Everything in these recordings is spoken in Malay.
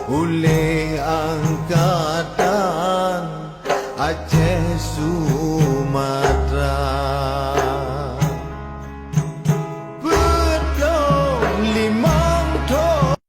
oleh Angkatan Aceh Sumatera. Betul limang ton.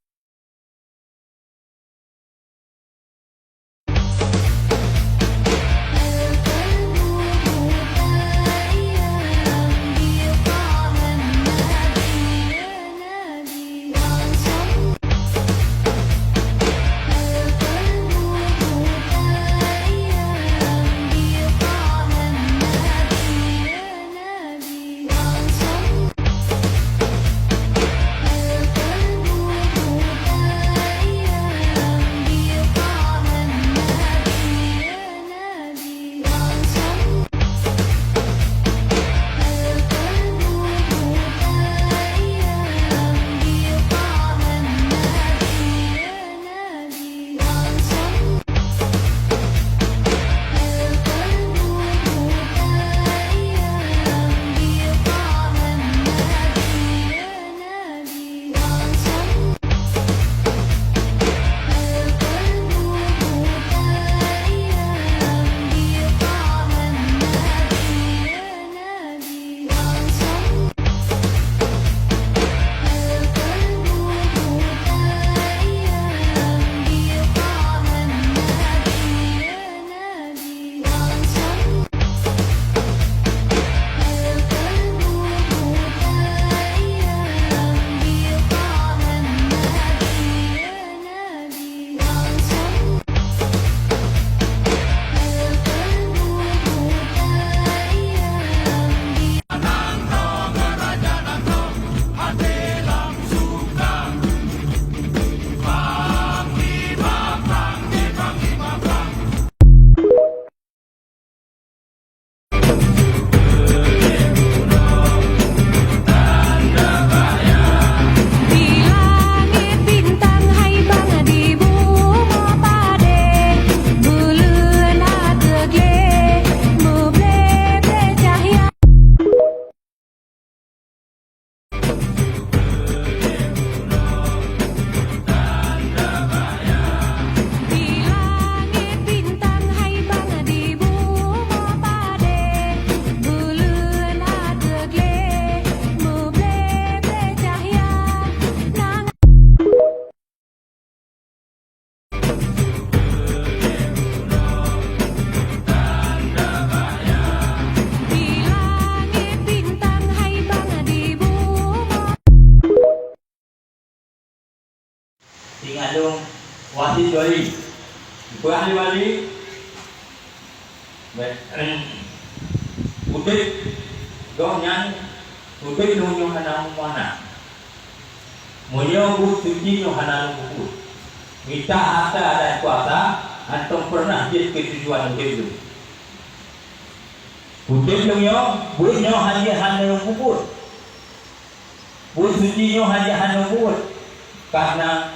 Ingat dong, wasit wali, ahli wali, udik, donyan, udik nunjuk hanam mana, mulia bu suci nunjuk hanam buku, minta harta ada kuasa, antum pernah jadi ketujuan udik itu. Udik nunjuk, bu nunjuk hanya hanam buku, bu suci nunjuk hanya hanam buku, karena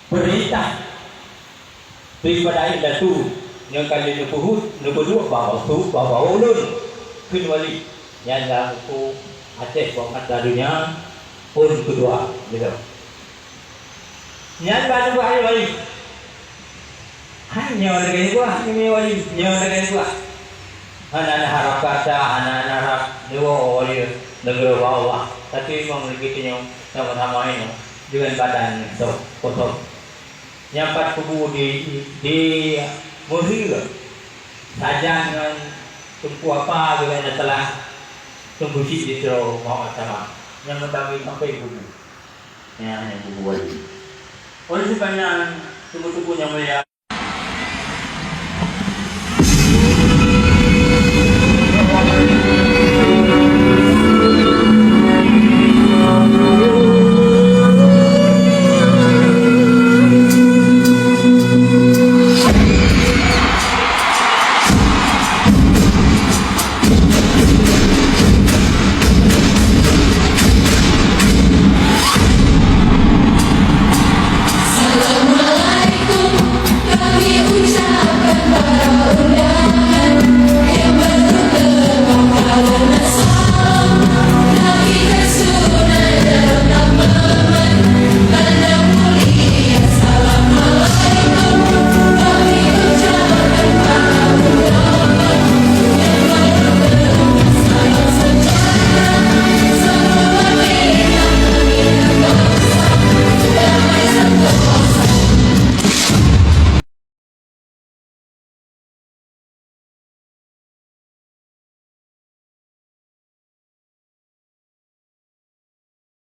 perintah daripada itu yang kali nombor dua bawa ulun kedua yang dalam buku Aceh Bangat Dadunya pun kedua gitu. Yang baru wali hanya lagi gua ini wali lagi gua anak harap kata anak harap dua wali negara bawah tapi memang begitu sama-sama ini dengan badan kosong. Nyampat kubu di Muhir saja dengan tumpu apa dengan telah tumpu si di terus mau sama yang mendampingi sampai kubu yang kubu wali oleh sebabnya tumpu-tumpu yang mulia